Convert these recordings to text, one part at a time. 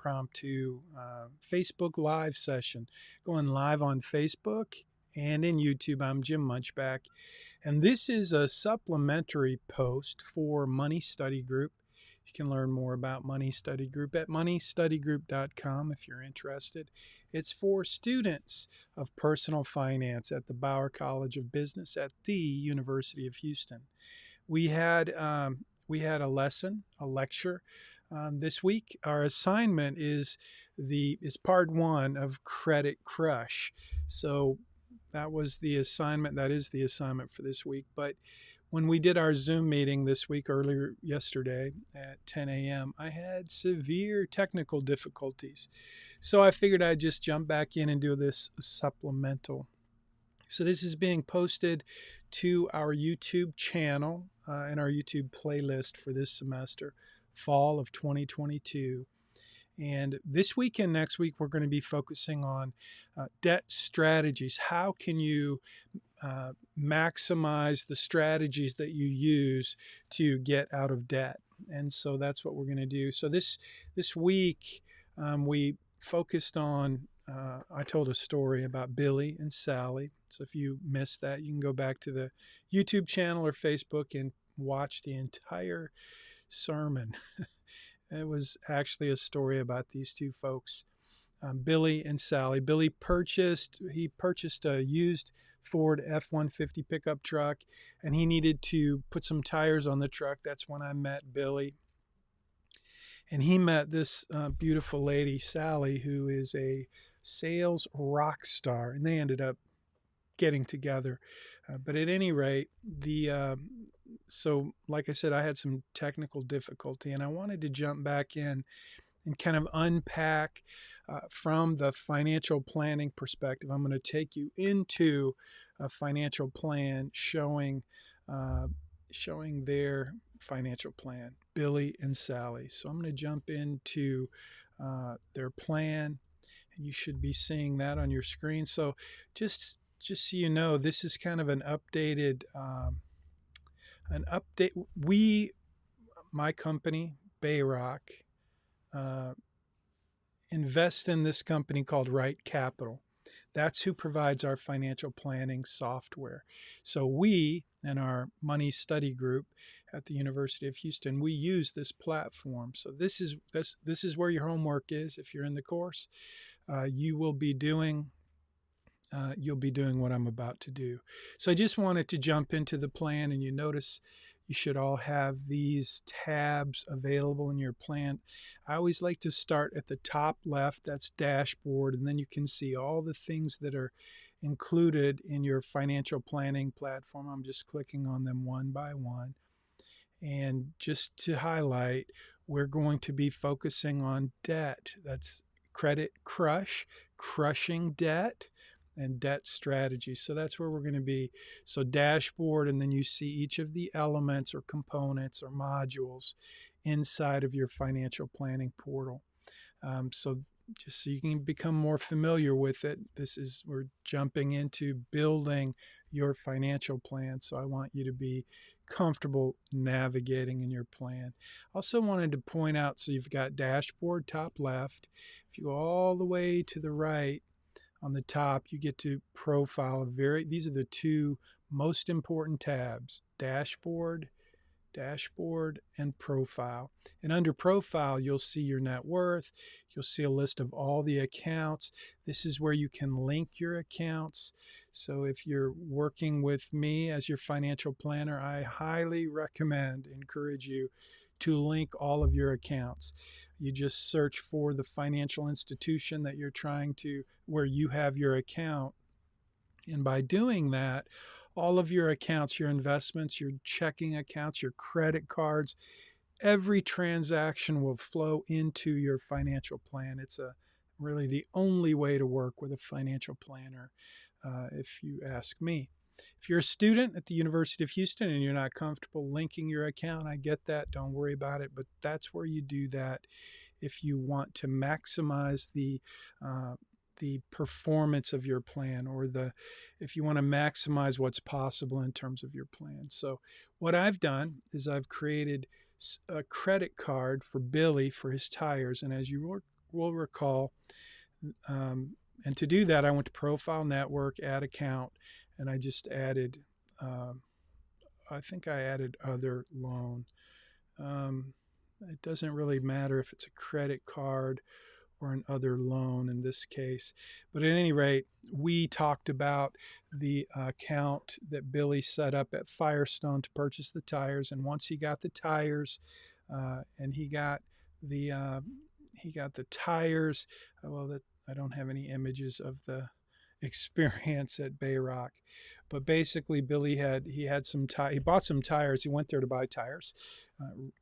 impromptu Facebook Live session, going live on Facebook and in YouTube. I'm Jim Munchback, and this is a supplementary post for Money Study Group. You can learn more about Money Study Group at moneystudygroup.com if you're interested. It's for students of personal finance at the Bauer College of Business at the University of Houston. We had a lecture this week. Our assignment is part one of Credit Crush. So that was the assignment. That is the assignment for this week. But when we did our Zoom meeting this week, earlier yesterday at 10 a.m., I had severe technical difficulties. So I figured I'd just jump back in and do this supplemental. So this is being posted to our YouTube channel and our YouTube playlist for this semester, fall of 2022. And this week and next week, we're going to be focusing on debt strategies. How can you maximize the strategies that you use to get out of debt? And so that's what we're going to do. So this week, we focused on, I told a story about Billy and Sally. So if you missed that, you can go back to the YouTube channel or Facebook and watch the entire sermon. It was actually a story about these two folks, Billy and Sally. Billy purchased a used Ford F-150 pickup truck, and he needed to put some tires on the truck. That's when I met Billy. And he met this beautiful lady, Sally, who is a sales rock star, and they ended up getting together. But at any rate, so like I said, I had some technical difficulty, and I wanted to jump back in and kind of unpack from the financial planning perspective. I'm going to take you into a financial plan showing their financial plan, Billy and Sally. So I'm going to jump into their plan, and you should be seeing that on your screen. So just so you know, this is kind of an update. My company, Bayrock, invest in this company called Right Capital. That's who provides our financial planning software. So we and our Money Study Group at the University of Houston, we use this platform. So this is where your homework is. If you're in the course, you'll be doing what I'm about to do. So I just wanted to jump into the plan, and you notice you should all have these tabs available in your plan. I always like to start at the top left, that's dashboard, and then you can see all the things that are included in your financial planning platform. I'm just clicking on them one by one. And just to highlight, we're going to be focusing on debt. That's Credit Crush, crushing debt, and debt strategy. So that's where we're going to be. So dashboard, and then you see each of the elements or components or modules inside of your financial planning portal. So just so you can become more familiar with it, we're jumping into building your financial plan. So I want you to be comfortable navigating in your plan. Also wanted to point out, so you've got dashboard top left. If you go all the way to the right, on the top, you get to profile. These are the two most important tabs: dashboard, and profile. And under profile, you'll see your net worth. You'll see a list of all the accounts. This is where you can link your accounts. So if you're working with me as your financial planner, I highly encourage you to link all of your accounts. You just search for the financial institution that you're where you have your account. And by doing that, all of your accounts, your investments, your checking accounts, your credit cards, every transaction will flow into your financial plan. It's really the only way to work with a financial planner, if you ask me. If you're a student at the University of Houston and you're not comfortable linking your account, I get that. Don't worry about it. But that's where you do that if you want to maximize the performance of your plan, or if you want to maximize what's possible in terms of your plan. So what I've done is I've created a credit card for Billy for his tires. And as you will recall. And to do that, I went to Profile Network, Add Account, and I just added, I think I added Other Loan. It doesn't really matter if it's a credit card or an other loan in this case. But at any rate, we talked about the account that Billy set up at Firestone to purchase the tires. And once he got the tires, and he got the tires. Well, that I don't have any images of the experience at Bayrock, but basically Billy had some he bought some tires. He went there to buy tires,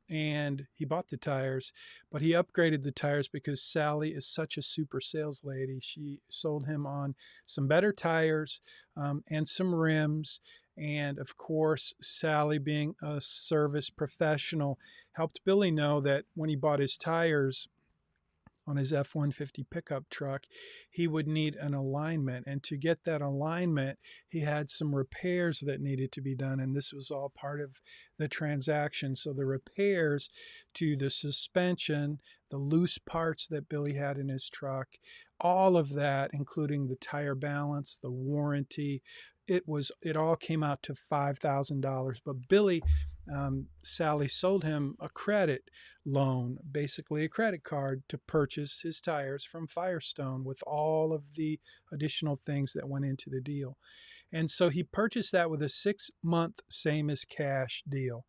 and he bought the tires, but he upgraded the tires because Sally is such a super sales lady. She sold him on some better tires, and some rims. And of course, Sally, being a service professional, helped Billy know that when he bought his tires on his F-150 pickup truck, he would need an alignment. And to get that alignment, he had some repairs that needed to be done. And this was all part of the transaction. So the repairs to the suspension, the loose parts that Billy had in his truck, all of that, including the tire balance, the warranty, it all came out to $5,000. But Billy, Sally sold him a credit loan, basically a credit card, to purchase his tires from Firestone with all of the additional things that went into the deal. And so he purchased that with a 6-month same as cash deal,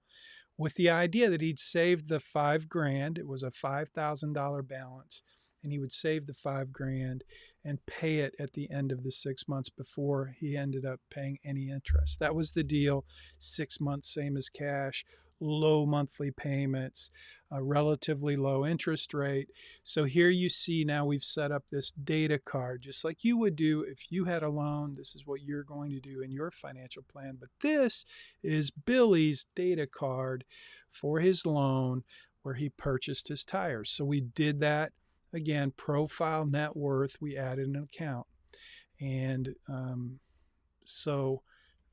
with the idea that he'd save the $5,000. It was a $5,000 balance, and he would save the $5,000 and pay it at the end of the 6 months before he ended up paying any interest. That was the deal. 6 months, same as cash, low monthly payments, a relatively low interest rate. So here you see now we've set up this data card, just like you would do if you had a loan. This is what you're going to do in your financial plan. But this is Billy's data card for his loan where he purchased his tires. So we did that. Again, profile net worth, we added an account. And so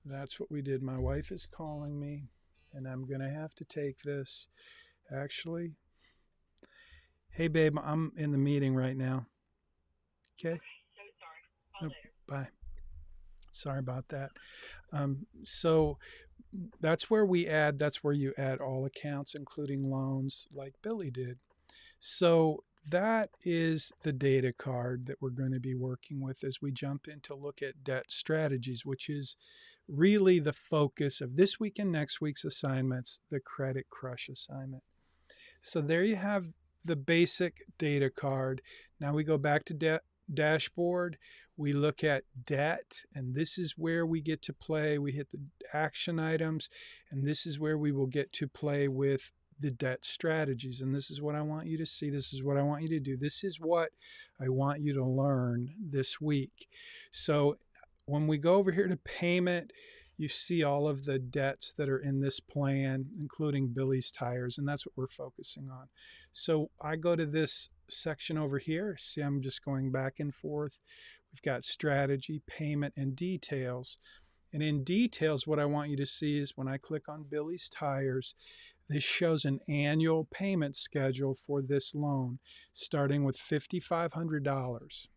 that's what we did. My wife is calling me, and I'm going to have to take this. Actually, hey, babe, I'm in the meeting right now. Okay? So sorry. Call later. Bye. Sorry about that. So that's where you add all accounts, including loans, like Billy did. So that is the data card that we're going to be working with as we jump in to look at debt strategies, which is really the focus of this week and next week's assignments, the Credit Crush assignment. So there you have the basic data card. Now we go back to dashboard. We look at debt, and this is where we get to play. We hit the action items, and this is where we will get to play with the debt strategies. And this is what I want you to see. This is what I want you to do. This is what I want you to learn this week. So when we go over here to payment, you see all of the debts that are in this plan, including Billy's tires, and that's what we're focusing on. So I go to this section over here. See, I'm just going back and forth. We've got strategy, payment, and details. And in details, what I want you to see is when I click on Billy's tires, this shows an annual payment schedule for this loan, starting with $5,500.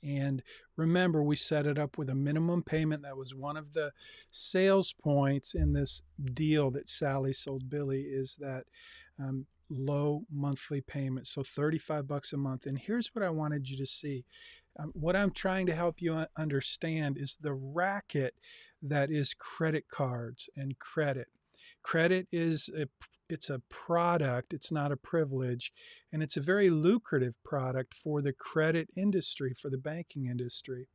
And remember, we set it up with a minimum payment. That was one of the sales points in this deal that Sally sold Billy, is that low monthly payment. So $35 a month. And here's what I wanted you to see. What I'm trying to help you understand is the racket that is credit cards and credit. Credit it's a product, it's not a privilege, and it's a very lucrative product for the credit industry, for the banking industry.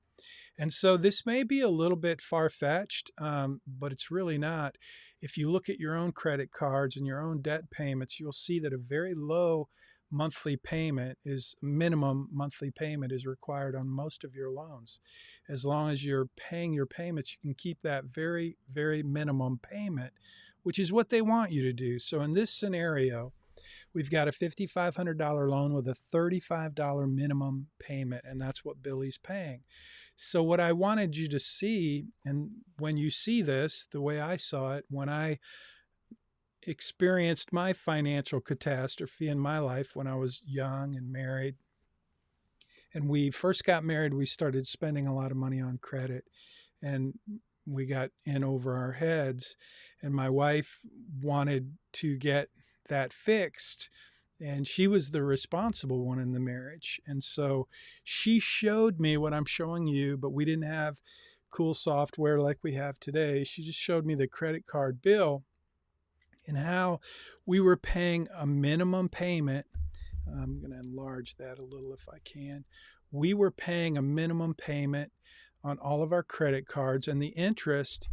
And so this may be a little bit far-fetched, but it's really not. If you look at your own credit cards and your own debt payments, you'll see that a very low minimum monthly payment is required on most of your loans. As long as you're paying your payments, you can keep that very, very minimum payment, which is what they want you to do. So in this scenario, we've got a $5,500 loan with a $35 minimum payment, and that's what Billy's paying. So what I wanted you to see, and when you see this, the way I saw it, when I experienced my financial catastrophe in my life when I was young and married. And we first got married, we started spending a lot of money on credit, and we got in over our heads. And my wife wanted to get that fixed, and she was the responsible one in the marriage. And so she showed me what I'm showing you, but we didn't have cool software like we have today. She just showed me the credit card bill and how we were paying a minimum payment. I'm going to enlarge that a little if I can. We were paying a minimum payment on all of our credit cards, and the interest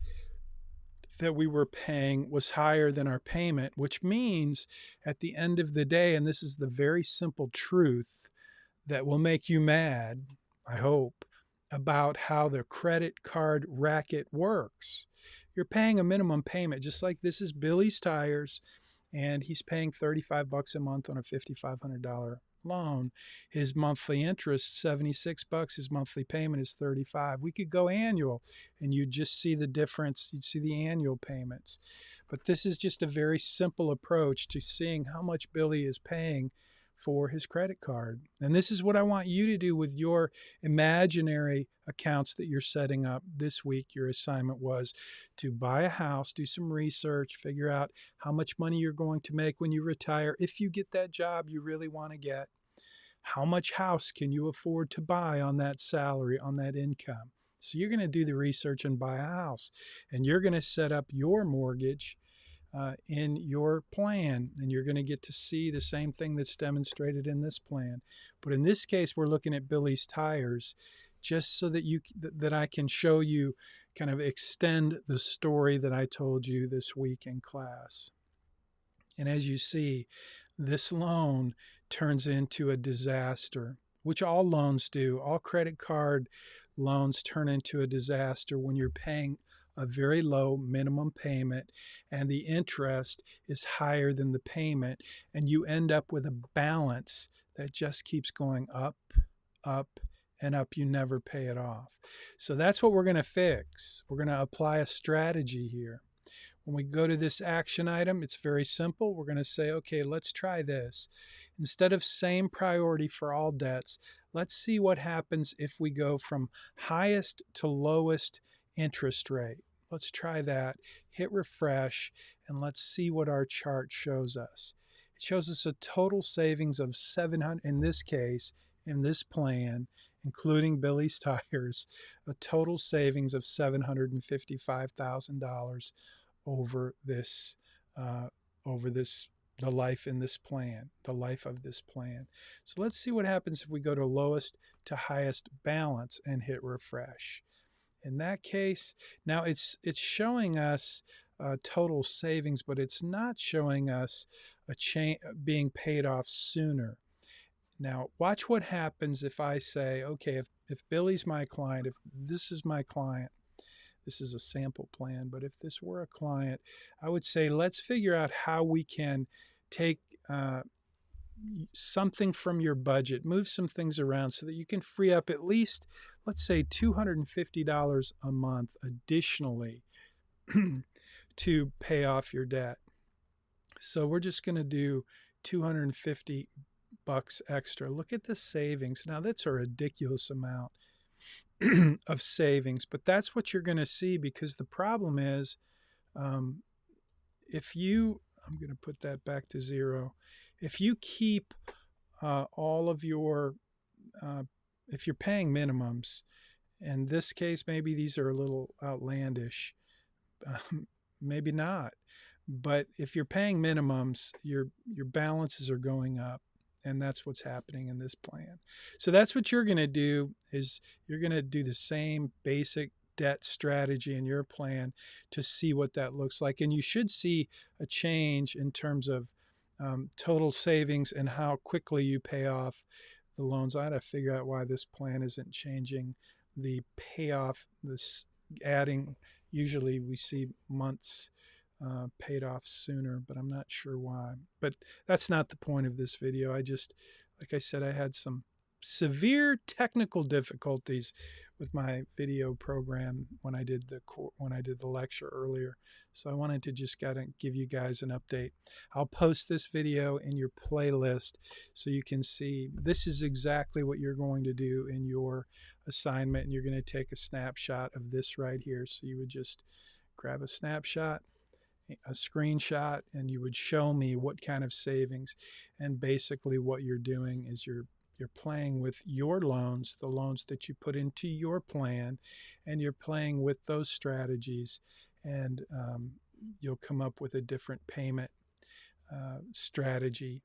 that we were paying was higher than our payment, which means at the end of the day, and this is the very simple truth that will make you mad, I hope, about how the credit card racket works. You're paying a minimum payment, just like this is Billy's Tires, and he's paying $35 a month on a $5,500 loan. His monthly interest $76, his monthly payment is $35. We could go annual and you'd just see the difference. You'd see the annual payments. But this is just a very simple approach to seeing how much Billy is paying for his credit card. And this is what I want you to do with your imaginary accounts that you're setting up this week. Your assignment was to buy a house, do some research, figure out how much money you're going to make when you retire. If you get that job you really want to get, how much house can you afford to buy on that salary, on that income? So you're going to do the research and buy a house, and you're going to set up your mortgage in your plan, and you're going to get to see the same thing that's demonstrated in this plan. But in this case, we're looking at Billy's Tires, just so that that I can show you, kind of extend the story that I told you this week in class. And as you see, this loan turns into a disaster, which all loans do. All credit card loans turn into a disaster when you're paying a very low minimum payment and the interest is higher than the payment, and you end up with a balance that just keeps going up, up, and up. You never pay it off. So that's what we're going to fix. We're going to apply a strategy here. When we go to this action item, it's very simple. We're going to say, okay, let's try this. Instead of same priority for all debts, let's see what happens if we go from highest to lowest interest rate. Let's try that. Hit refresh, and let's see what our chart shows us. It shows us a total savings of 700, in this case, in this plan, including Billy's Tires, a total savings of $755,000 over this the life in this plan, the life of this plan. So let's see what happens if we go to lowest to highest balance and hit refresh. In that case, now it's showing us total savings, but it's not showing us a being paid off sooner. Now watch what happens if I say, okay, if Billy's my client, if this is my client, this is a sample plan, but if this were a client, I would say, let's figure out how we can take something from your budget, move some things around so that you can free up at least, let's say, $250 a month additionally to pay off your debt. So we're just going to do $250 extra. Look at the savings. Now that's a ridiculous amount of savings, but that's what you're going to see, because the problem is if you, I'm going to put that back to zero, if you keep all of your, if you're paying minimums, in this case maybe these are a little outlandish, maybe not, but if you're paying minimums, your balances are going up. And that's what's happening in this plan. So that's what you're going to do, is you're going to do the same basic debt strategy in your plan to see what that looks like. And you should see a change in terms of total savings and how quickly you pay off the loans. I had to figure out why this plan isn't changing the payoff, this adding, usually we see months paid off sooner, but I'm not sure why. But that's not the point of this video. I just, like I said, I had some severe technical difficulties with my video program when I did the lecture earlier. So I wanted to just gotta give you guys an update. I'll post this video in your playlist so you can see this is exactly what you're going to do in your assignment, and you're going to take a snapshot of this right here. So you would just grab a snapshot, a screenshot, and you would show me what kind of savings. And basically what you're doing is you're playing with your loans, the loans that you put into your plan, and you're playing with those strategies, and you'll come up with a different payment strategy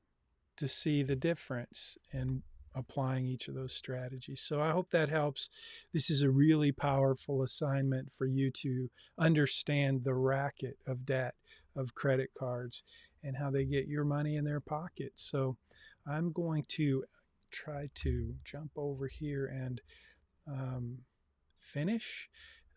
to see the difference in applying each of those strategies. So I hope that helps. This is a really powerful assignment for you to understand the racket of debt, of credit cards, and how they get your money in their pockets. So I'm going to try to jump over here and finish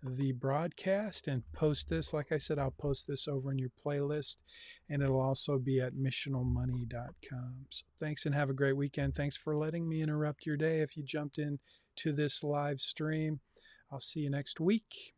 the broadcast and post this. Like I said, I'll post this over in your playlist, and it'll also be at missionalmoney.com. So thanks and have a great weekend. Thanks for letting me interrupt your day if you jumped in to this live stream. I'll see you next week.